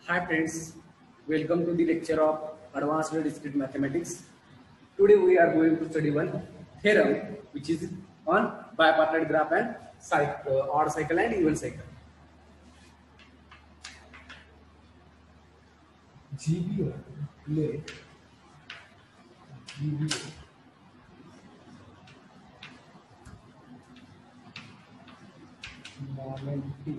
Hi friends, welcome to the lecture of Advanced Discrete Mathematics. Today we are going to study one theorem which is on bipartite graph and odd cycle and even cycle. GBO let GBO non-empty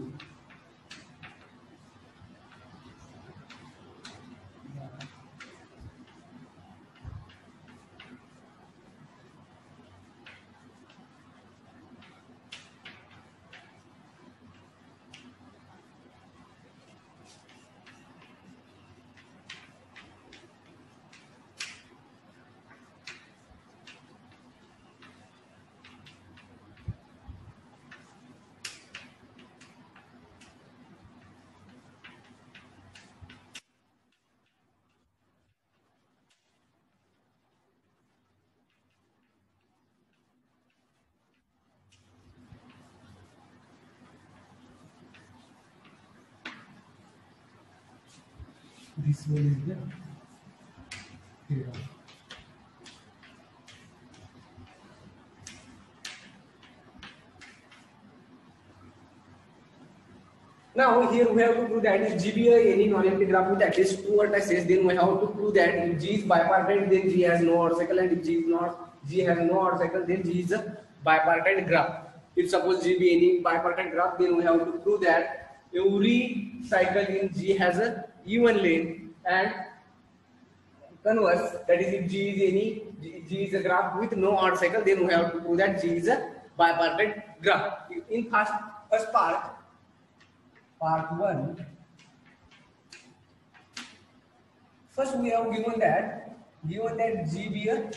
this one is the theorem. Now here we have to prove that if GB is any non-empty graph with at least two vertices, then we have to prove that if G is bipartite, then G has no odd cycle, and if G has no odd cycle, then G is a bipartite graph. If suppose G be any bipartite graph, then we have to prove that every cycle in G has a even length, and converse, that is if G is a graph with no odd cycle, then we have to prove that G is a bipartite graph. In first part 1, first we have given that G be a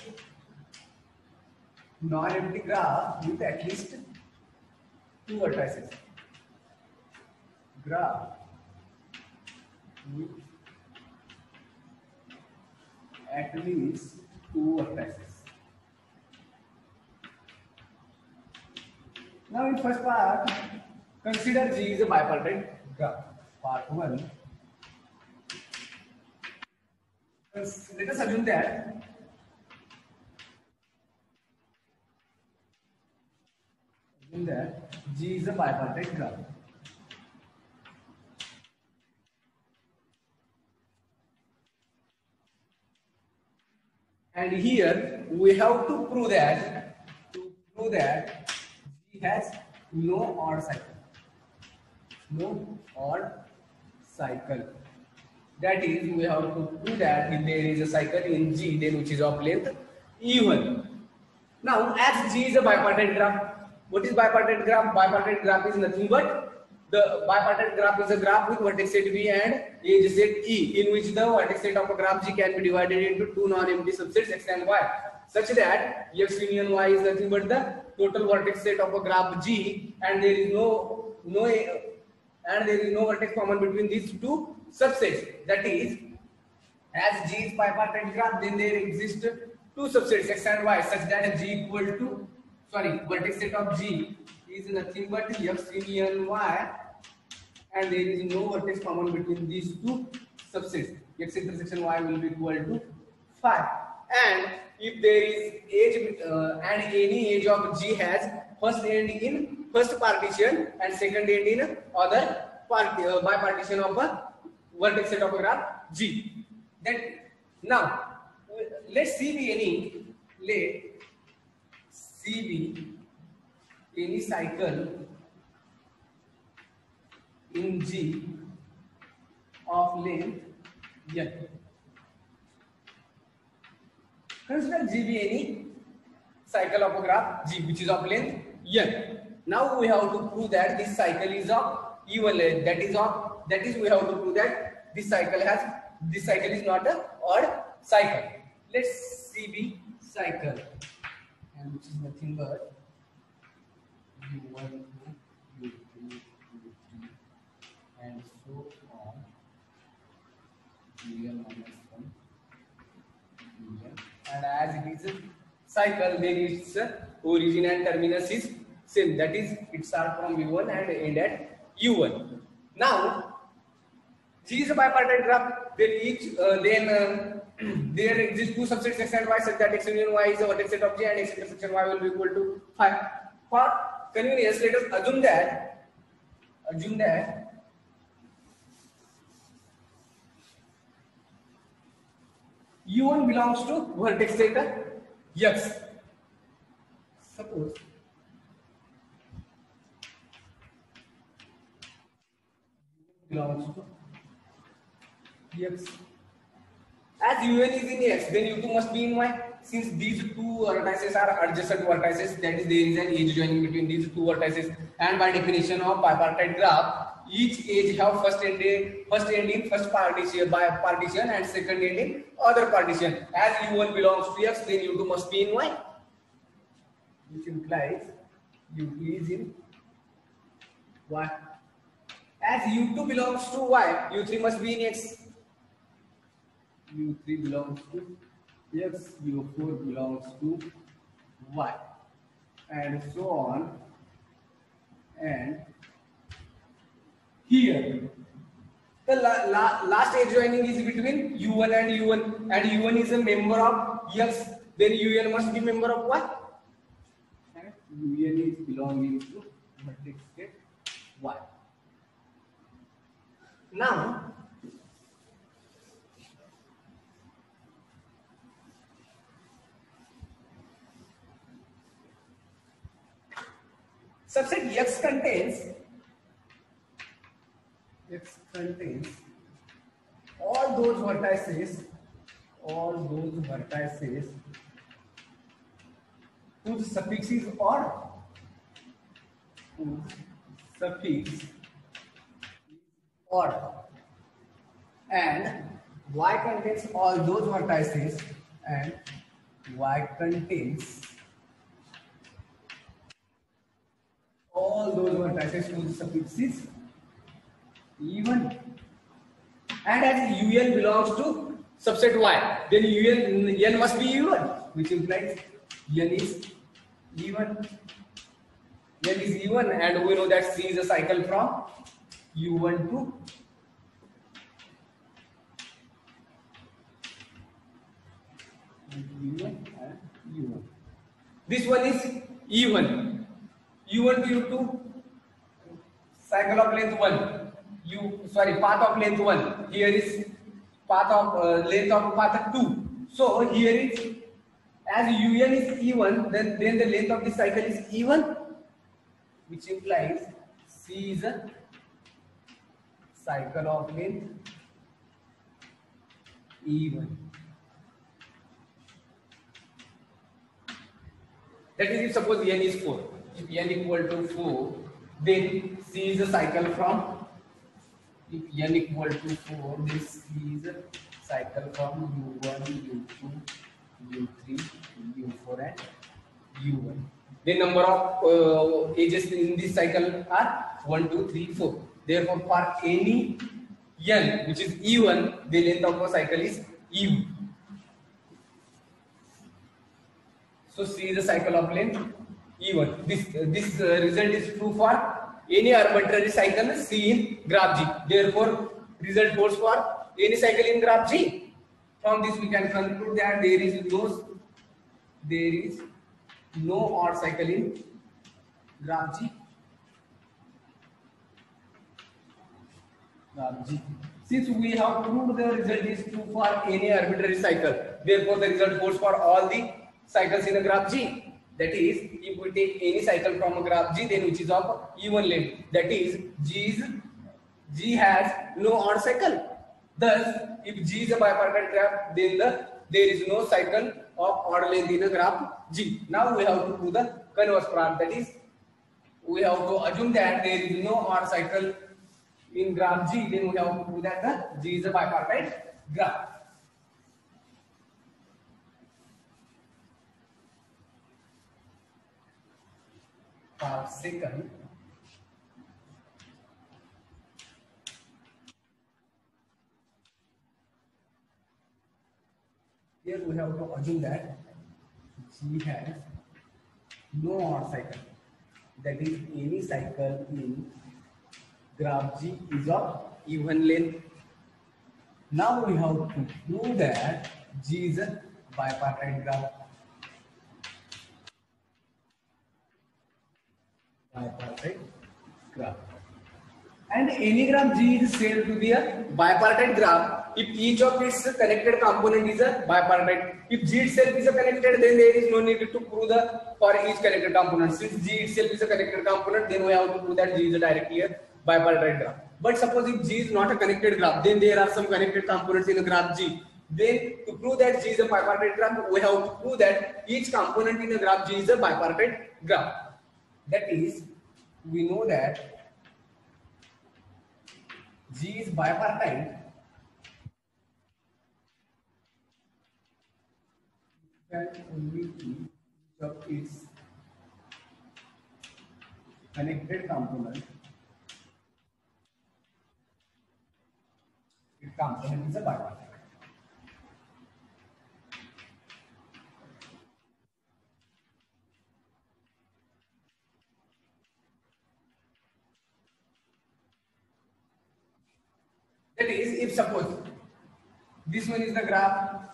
non-empty graph with at least two vertices. Graph with at least two vertices. Now in first part, consider G is a bipartite graph. Part 1. Let us assume that G is a bipartite graph. And here we have to prove that G has no odd cycle. No odd cycle. That is, we have to prove that if there is a cycle in G, then which is of length even. Now, as G is a bipartite graph, what is bipartite graph? Bipartite graph is nothing but the bipartite graph is a graph with vertex set V and edge set E, in which the vertex set of a graph G can be divided into two non-empty subsets X and Y, such that X union Y is nothing but the total vertex set of a graph G, and there is no vertex common between these two subsets. That is, as G is bipartite graph, then there exist two subsets X and Y, such that vertex set of G is nothing but X union Y, and there is no vertex common between these two subsets. X intersection Y will be equal to 5. And if there is edge and any edge of G has first end in first partition and second end in other bipartition of a vertex set of a graph G. Now let C be any cycle in G of length N. Consider G be any cycle of a graph G which is of length N. Now we have to prove that this cycle is of even length. That is we have to prove that this cycle is not an odd cycle. Let C be cycle, and which is nothing but U1, U2, U3, and so on. N minus 1, N. And as it is a cycle, then its origin and terminus is same. That is, it starts from U1 and end at U1. Now G is a bipartite graph. Then there exist two subsets x and y such that x union y is a vertex set of G and x intersection y will be equal to phi. For convenience, let us assume that U1 belongs to vertex set X. Suppose belongs to X. As UN is in X, then U2 must be in Y. Since these two vertices are adjacent vertices, that is, there is an edge joining between these two vertices, and by definition of bipartite graph, each edge have first end in first partition by partition and second end in other partition. As U1 belongs to X, then U2 must be in Y, which implies U2 is in Y. As U2 belongs to Y, U3 must be in X. U3 belongs to X, U4 belongs to Y, and so on. And here, the last edge joining is between U1 and U1, and U1 is a member of X. Then UN must be member of Y, and UN is belonging to vertex set Y. Now, subset X contains all those vertices whose suffix is odd, and Y contains all those vertices, and Y contains all those vertices whose suffix is even. And as UN belongs to subset Y, then N must be even, which implies N is even. N is even, and we know that C is a cycle from U1 to U1 and U1. This one is even. U1 to U2, cycle of length 1. Path of length 1. Here is path of length of path 2. So here is, as UN is even, then the length of the cycle is even, which implies C is a cycle of length even. That is, if suppose N is 4. If N equal to 4, then C is a cycle from, if N equal to 4, this is a cycle from U1, U2, U3, U4 and U1. The number of edges in this cycle are 1, 2, 3, 4. Therefore, for any N which is even, the length of a cycle is even. So C is a cycle of length even. This result is true for any arbitrary cycle C in graph G. Therefore, result holds for any cycle in graph G. From this, we can conclude that there is no odd cycle in graph G. Since we have proved the result is true for any arbitrary cycle, therefore the result holds for all the cycles in a graph G. That is, if we take any cycle from a graph G, then which is of even length, that is, G has no odd cycle. Thus, if G is a bipartite graph, then there is no cycle of odd length in a graph G. Now we have to do the converse part. That is, we have to assume that there is no odd cycle in graph G. Then we have to prove that the G is a bipartite graph. Part second. Here we have to assume that G has no odd cycle. That is, any cycle in graph G is of even length. Now we have to prove that G is a bipartite graph. Bipartite graph. And any graph G is said to be a bipartite graph if each of its connected component is a bipartite. If G itself is a connected, then there is no need to prove the for each connected component. Since G itself is a connected component, then we have to prove that G is a directly a bipartite graph. But suppose if G is not a connected graph, then there are some connected components in a graph G. Then to prove that G is a bipartite graph, we have to prove that each component in a graph G is a bipartite graph. That is, we know that G is bipartite when only each of its connected component is a bipartite. That is, if suppose this one is the graph,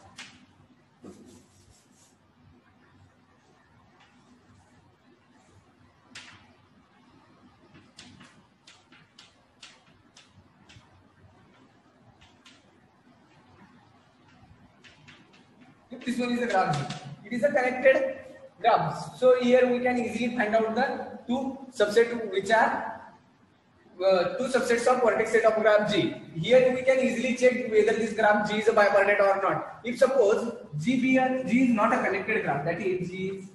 if this one is the graph G, it is a connected graph. So here we can easily find out the two subsets which are two subsets of vertex set of graph G. Here we can easily check whether this graph G is a bipartite or not. If suppose G is not a connected graph, that is G is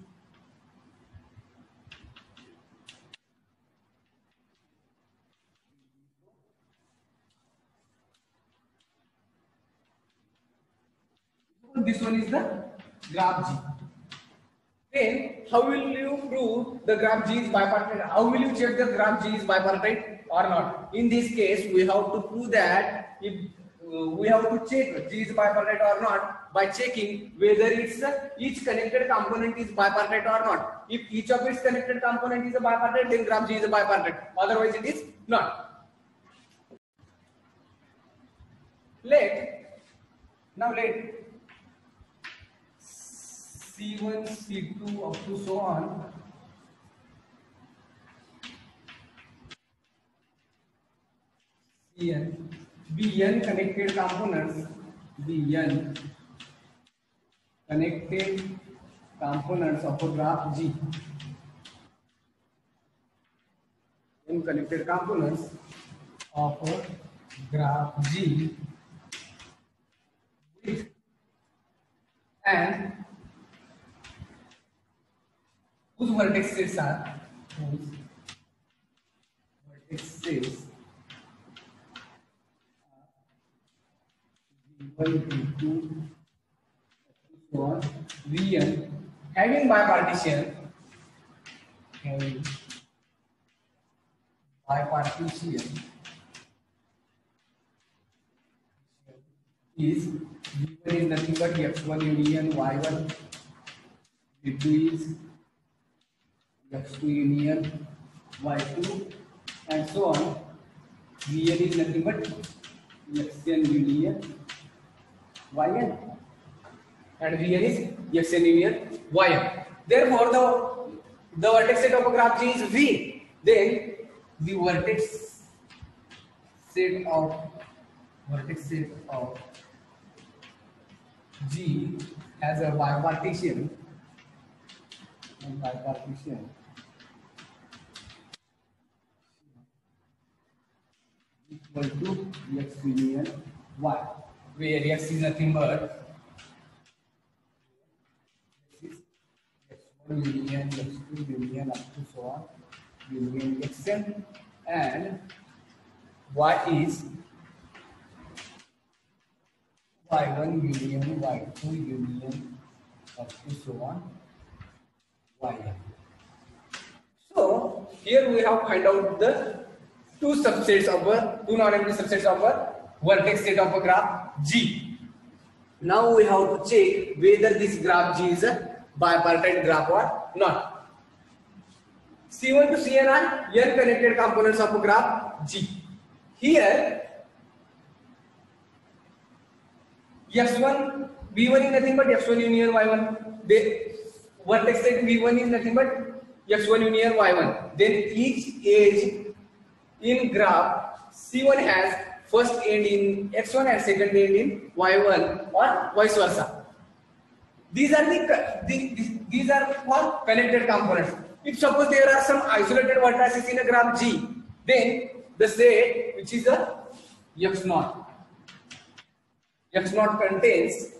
this one is the graph G. Then how will you prove the graph G is bipartite? How will you check the graph G is bipartite or not? In this case, we have to prove that if we have to check G is bipartite or not by checking whether it's each connected component is bipartite or not. If each of its connected component is a bipartite, then graph G is a bipartite. Otherwise, it is not. Let C1, C2 up to so on Cn be n connected components, be n connected components of a graph G. N connected components of a graph G and whose vertices are V1, V2, so on, Vn having bipartition is V1 is nothing but x1 union y1, V2 is x2 union y2 and so on. Vn is nothing but xn union yn and Vn is xn union yn. Therefore, the vertex set of a graph G is V. Then the vertex set of G has a bipartition equal to x union y, where x is nothing but x1 union x2 union up to so on union xn and y is y1 union y2 union up to so on yn. So here we have find out the two non-empty subsets of a vertex set of a graph G. Now we have to check whether this graph G is a bipartite graph or not. C1 to Cn are n connected components of a graph G. Here x1 v1 is nothing but x1 union y1. The vertex set v1 is nothing but x1 union y1. Then each edge in graph c1 has first end in x1 and second end in y1 or vice versa. These are these are for connected components. If suppose there are some isolated vertices in a graph G, then the set which is a x0. X0 contains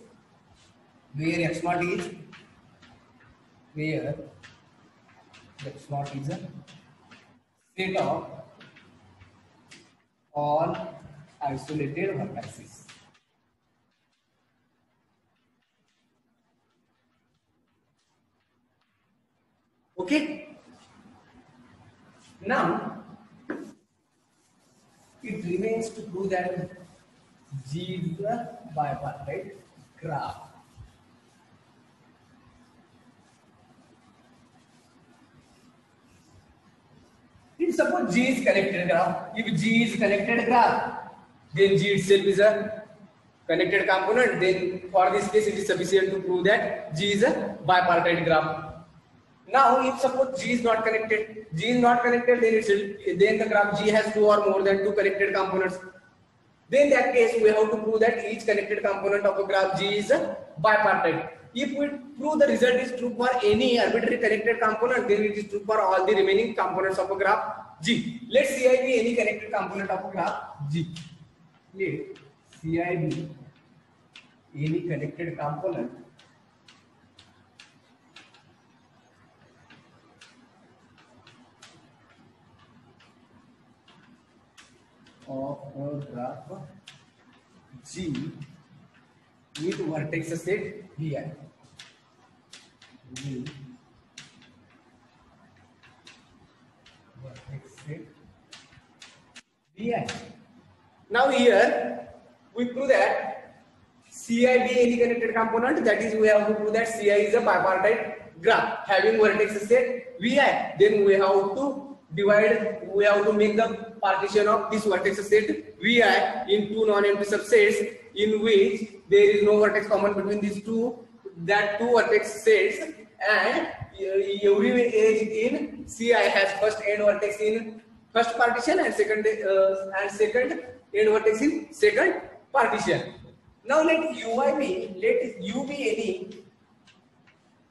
where x0 is a set of all isolated vertices. Okay. Now it remains to prove that G is the bipartite graph. If suppose G is connected graph, if G is connected graph, then G itself is a connected component. Then for this case, it is sufficient to prove that G is a bipartite graph. Now, if suppose G is not connected, then the graph G has two or more than two connected components. Then in that case, we have to prove that each connected component of a graph G is a bipartite. If we prove the result is true for any arbitrary connected component, then it is true for all the remaining components of a graph G. Let Ci be any connected component of a graph G. Let Ci be any connected component of a graph G with vertex set Vi. Vertex set Vi. Now here we prove that Ci be any connected component, that is we have to prove that Ci is a bipartite graph having vertex set Vi. Then we have to make the partition of this vertex set Vi in two non-empty subsets in which there is no vertex common between these two vertex sets, and every edge in Ci has first end vertex in first partition and second end vertex in second partition. Now let U be any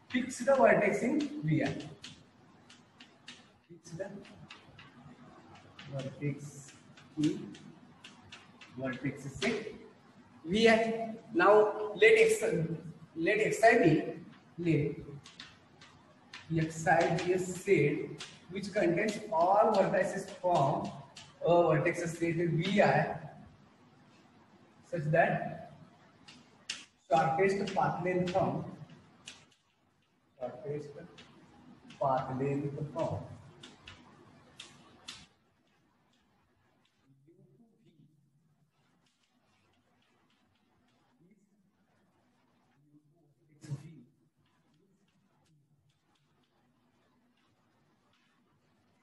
fixed vertex in Vi. Vertex in vertex set Vi. Now let Xi be a set which contains all vertices from a vertex set Vi such that shortest path length from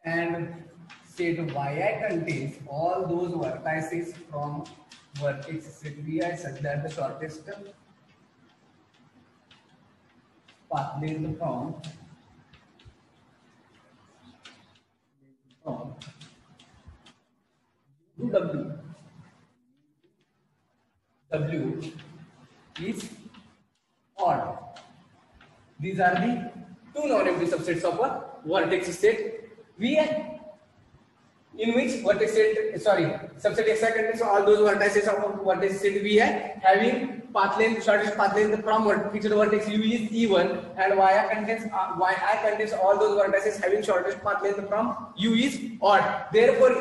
and set Yi contains all those vertices from vertex set Vi such that the shortest path length from W is odd. These are the two non-empty subsets of a vertex set Vi, in which subset Xi contains all those vertices of a vertex set Vi having shortest path length from fixed vertex U is E1, and Yi contains all those vertices having shortest path length from U is odd. Therefore,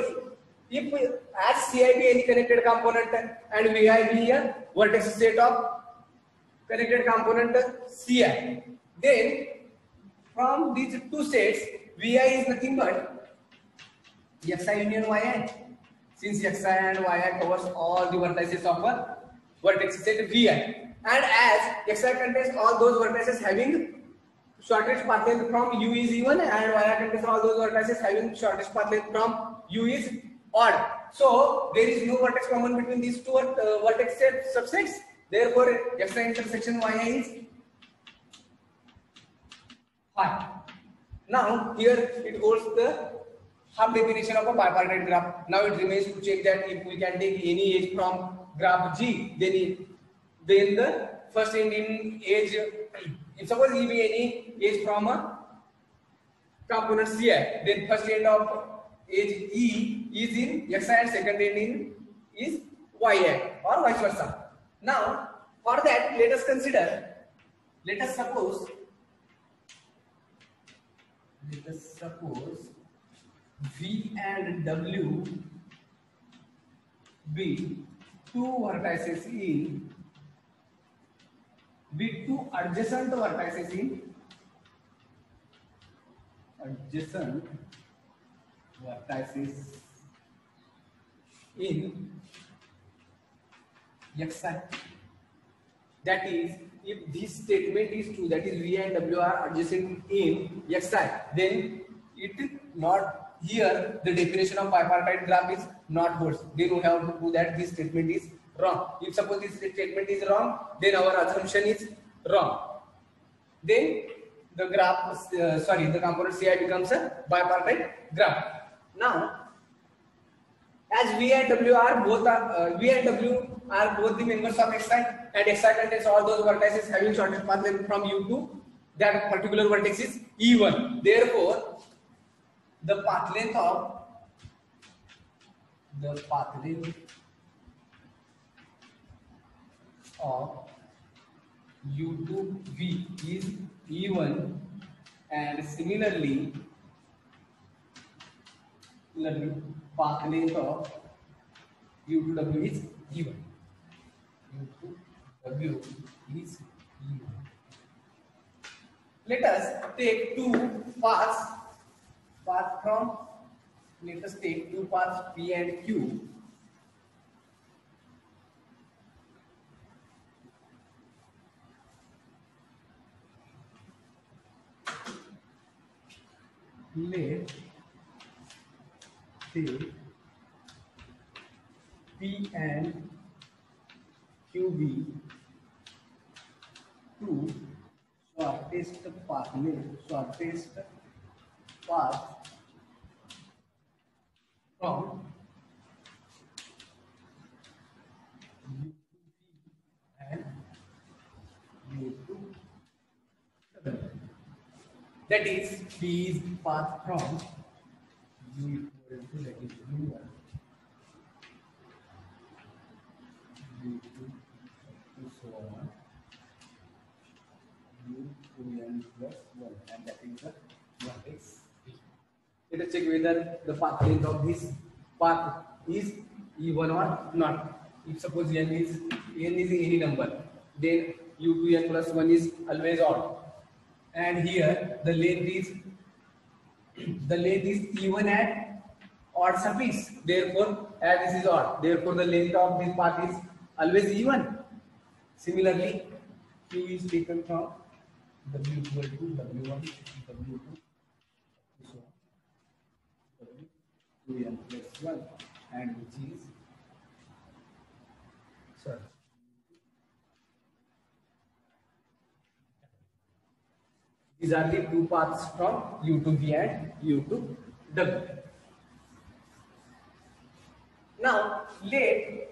if as Ci be any connected component and Vi be a vertex set of connected component Ci, then from these two sets Vi is nothing but Xi union Yi, since Xi and Yi covers all the vertices of a vertex set Vi, and as Xi contains all those vertices having shortest path length from U is even, and Y contains all those vertices having shortest path length from U is odd. So there is no vertex common between these two vertex set subsets. Therefore, xi intersection yi is phi. Now here it holds the half definition of a bipartite graph. Now it remains to check that if we can take any edge from graph G, then the first end in edge, if suppose if any edge from a component Ci, then first end of edge E is in xi and second end in is yi or vice versa. Now for that let us suppose V and W be two vertices in two adjacent vertices in xi. That is, if this statement is true, that is V and W are adjacent in xi, then it not here the definition of bipartite graph is not holds. Then we have to prove that this statement is wrong. If suppose this statement is wrong, then our assumption is wrong. Then the graph, the component Ci becomes a bipartite graph. Now, as V and W are both the members of xi, and xi contains all those vertices having shortest path length from U to that particular vertex is E1. Therefore, the path length of U to V is E1, and similarly path length of U to W is E1. U to W is E1. Let us take two paths. Let us take two paths P and Q. Let take P and Q be two shortest path from U and U to W. That is, P is path from U equal to, that is U1, U2, so on, U2n plus 1, and that is the vertex P. Let us check whether the path length of this path is E1 or not. If suppose n is any number, then U2n plus 1 is always odd. And here the length is even at odd surface. Therefore, as this is odd, therefore the length of this path is always even. Similarly, Q is taken from W equal to W1, W2, so W2n plus 1, and which is these are the two paths from U to V and U to W. Now here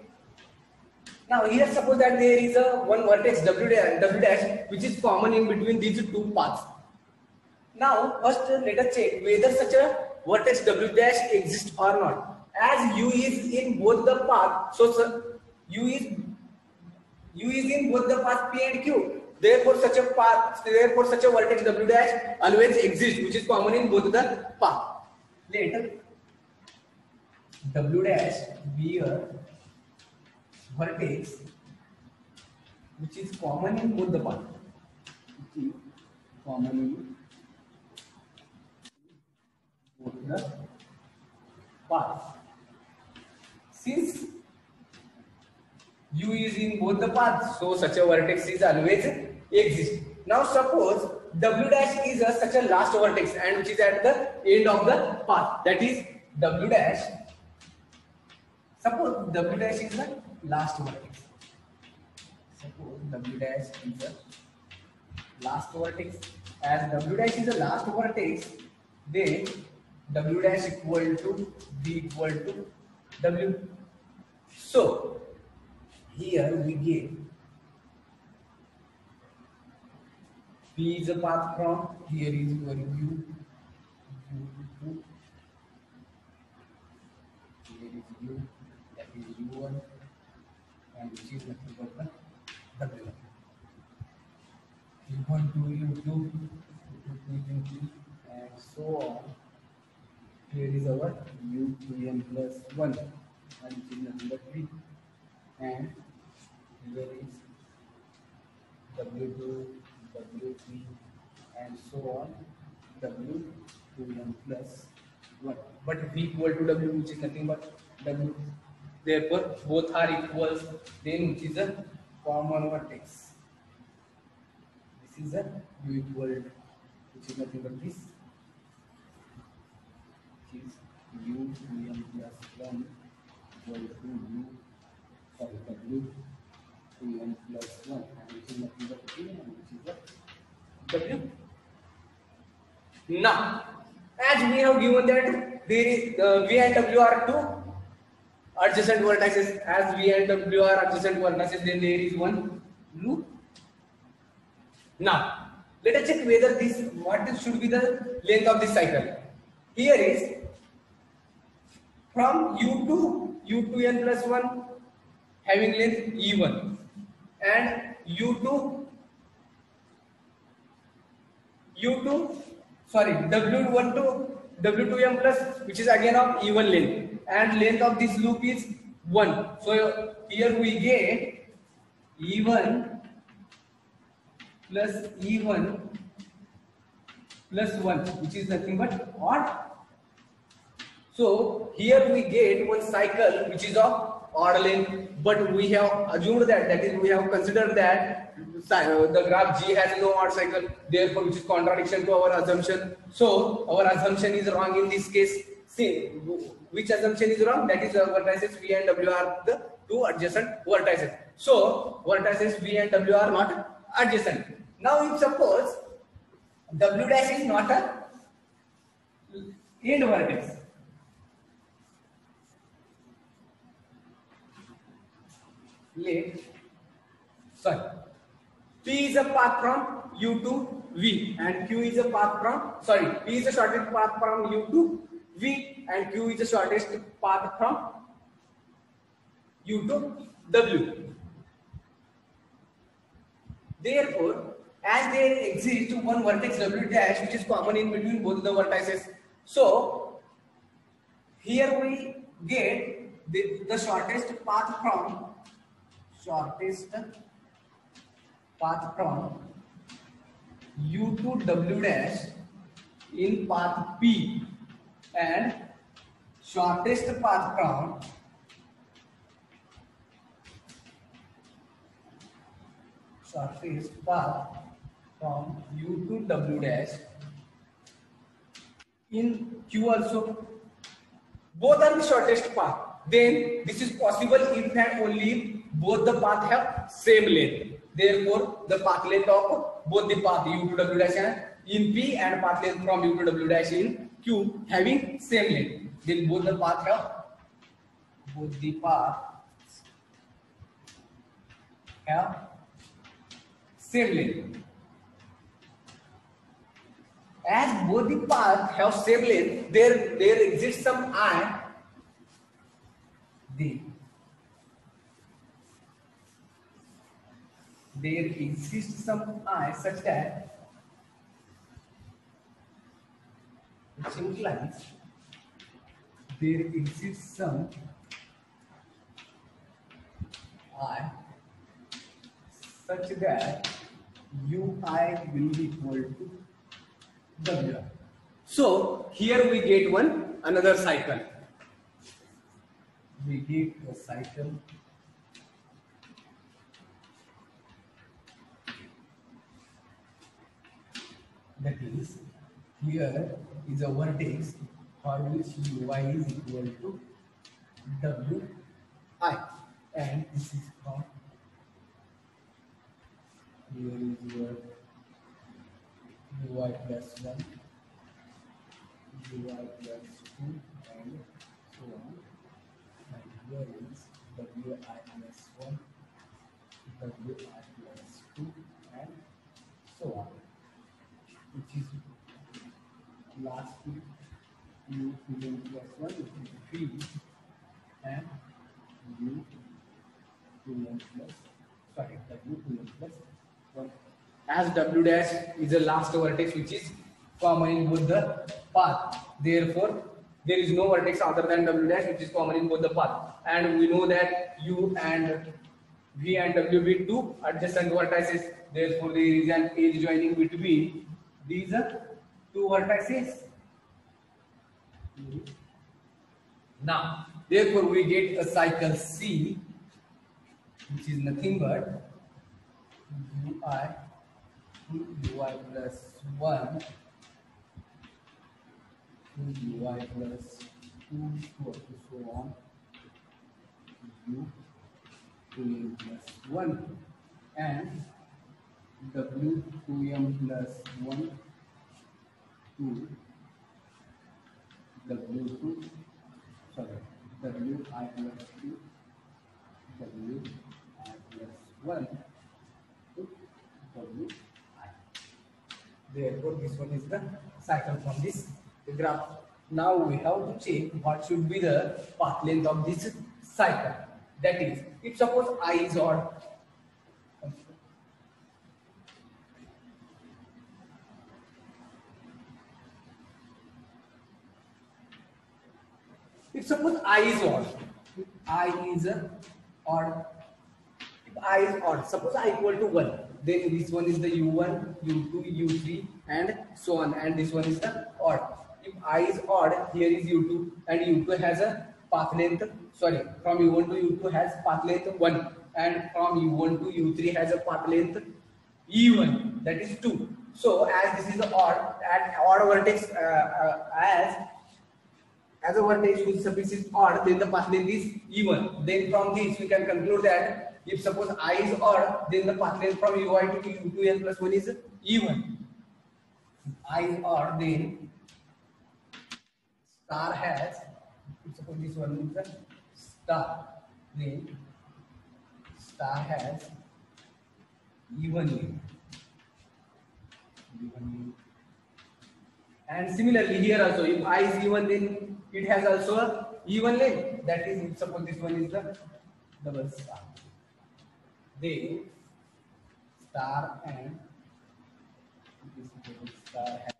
suppose that there is a one vertex W dash which is common in between these two paths. Now first let us check whether such a vertex W dash exists or not. As U is in both the paths, so U is in both the paths P and Q. Therefore, such a vertex W dash always exists, which is common in both the path. Let W dash be a vertex which is common in both the path. Since U is in both the paths, so such a vertex is always exist. Now suppose W dash is such a last vertex and which is at the end of the path. That is W dash. Suppose W dash is the last vertex. suppose W dash is the last vertex. As W dash is the last vertex, then W dash equal to V equal to W. So here we get P is a path from here is your U, U2, here is U, that is U1, and which is nothing but the W1. U1 to U2, U2 to U3, and so on. Here is our U2n plus 1, and which is nothing but V, and here is W2, W3, and so on, W2n plus 1. But V equal to W, which is nothing but W. Therefore, both are equals, then which is a common vertex. This is a U equal to, which is nothing but this, which is U2n plus 1 equal to U, sorry, W2n plus 1, and which is nothing but V, and which is a W. Now, as we have given that there is V and W are two adjacent vertices. As V and W are adjacent vertices, then there is one loop. Now, let us check whether this what should be the length of this cycle. Here is from U2n plus 1 having length E1, and W1 to W2m plus, which is again of E1 length, and length of this loop is 1. So here we get E1 plus E1 plus 1, which is nothing but odd. So here we get one cycle which is of odd length, but we have assumed that is we have considered that the graph G has no odd cycle, therefore which is contradiction to our assumption. So our assumption is wrong in this case. See, which assumption is wrong? That is the vertices V and W are the two adjacent vertices. So vertices V and W are not adjacent. Now if suppose W dash is not a end vertex, P is a path from U to V, and Q is a path from, P is the shortest path from U to V, and Q is the shortest path from U to W. Therefore, as there exists one vertex W dash which is common in between both the vertices, so here we get the shortest path from U to W dash in path P, and shortest path from U to W dash in Q also. Both are the shortest path. Then this is possible if and only if both the path have same length. Therefore, the path length of both the path U to W dash in P and path length from U to W dash in Q having same length. Then both the paths have same length. As both the paths have same length, there exists some I. There exists some I such that which implies there exists some I such that Ui will be equal to W. So here we get another cycle. We get a cycle that is, here is a vertex for which Ui is equal to Wi, and this is from Here is your ui plus 1, ui plus 2, and so on. And here is wi plus 1, wi plus 2, and so on, which is last u plus 1, which is v, and u plus, sorry, w plus 1. As w dash is the last vertex which is common in both the path, therefore there is no vertex other than w dash which is common in both the path, and we know that u and v and w be two adjacent vertices, therefore there is an edge joining between these two vertices. Now therefore we get a cycle C, which is nothing but ui plus 1 to ui plus 2 so on, u 2m plus 1, and w 2m plus 1 to w2, sorry, wi plus 2, wi plus 1 to wi. Therefore, this one is the cycle from this graph. Now we have to check what should be the path length of this cycle. That is, if suppose I is odd, if suppose I is odd, if I is odd, if I is odd, suppose I equal to 1, then this one is the u1, u2, u3, and so on, and this one is the odd. If I is odd, here is u2, and u2 has a path length, sorry, from u1 to u2 has path length 1, and from u1 to u3 has a path length e1, that is 2. So as this is the odd, at odd vertex, as a vertex whose suffix is odd, then the path length is even. Then from this we can conclude that if suppose I is odd, then the path length from ui to u2n plus 1 is even. If I is odd, then star has, if suppose this one is a star, then star has even length. And similarly here also, if I is even, then it has also a even length. That is, if suppose this one is the double star, then star and this double star has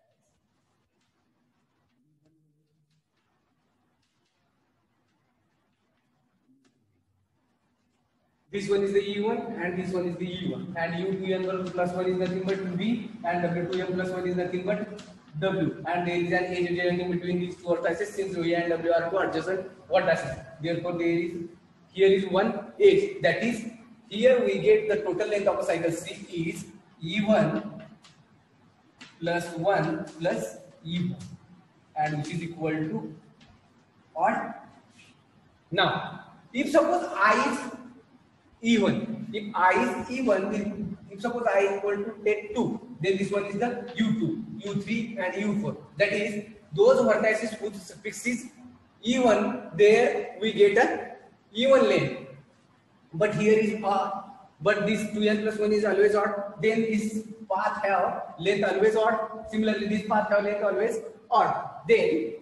this one is the E1 and this one is the E1, and U2n plus 1 is nothing but V, and W2n plus 1 is nothing but W, and there is an edge joining between these two vertices since V and W are two adjacent vertices. Therefore, there is here is one edge, that is, here we get the total length of a cycle C is E1 plus 1 plus E1, and which is equal to odd. Now, if suppose I is even, if I is even, then if suppose I is equal to take 2, then this one is the U2, U3 and U4. That is, those vertices whose suffix is even, there we get a even length. But here is but this 2n plus 1 is always odd, then this path have length always odd. Similarly, this path have length always odd. Then,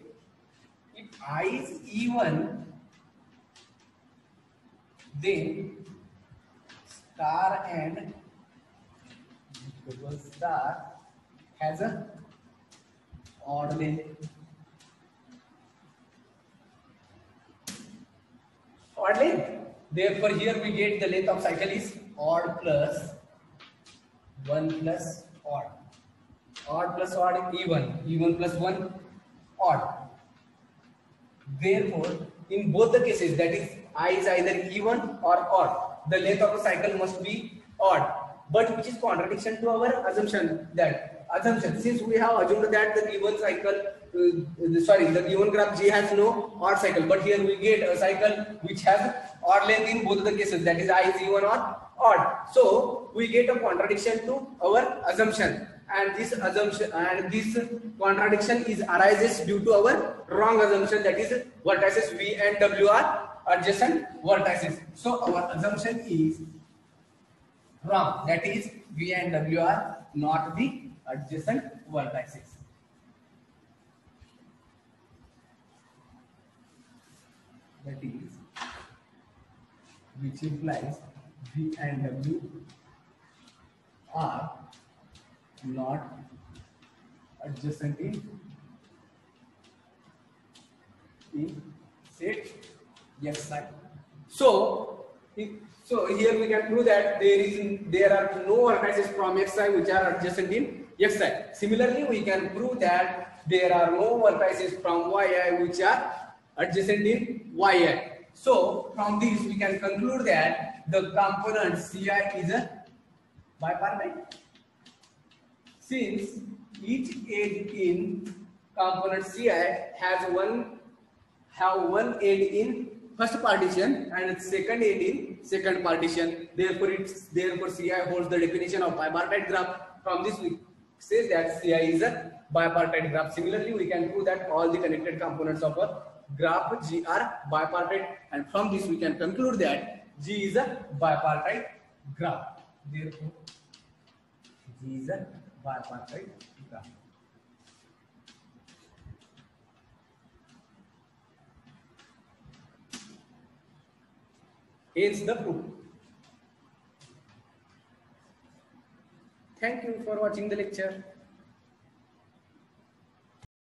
if I is even, then star and double star has a odd length. Odd length. Therefore, here we get the length of cycle is odd plus 1 plus odd. Odd plus odd, even. Even plus 1, odd. Therefore, in both the cases, that is, I is either even or odd, the length of a cycle must be odd. But which is contradiction to our assumption, since we have assumed that the given cycle the given graph G has no odd cycle, but here we get a cycle which has odd length in both the cases, that is I is even or odd. So we get a contradiction to our assumption, and this contradiction is arises due to our wrong assumption, that is vertices V and W are adjacent vertices. So our assumption is wrong, that is V and W are not the adjacent vertices. That is, which implies V and W are not adjacent in set xi. So here we can prove that there are no vertices from xi which are adjacent in xi. Similarly, we can prove that there are no vertices from yi which are adjacent in yi. So from this we can conclude that the component Ci is a bipartite, since each edge in component Ci has one edge in first partition and second edge in second partition. Therefore Ci holds the definition of bipartite graph. From this we say that Ci is a bipartite graph. Similarly, we can prove that all the connected components of a graph G are bipartite, and from this we can conclude that G is a bipartite graph. Therefore, G is a bipartite graph. Hence the proof. Thank you for watching the lecture.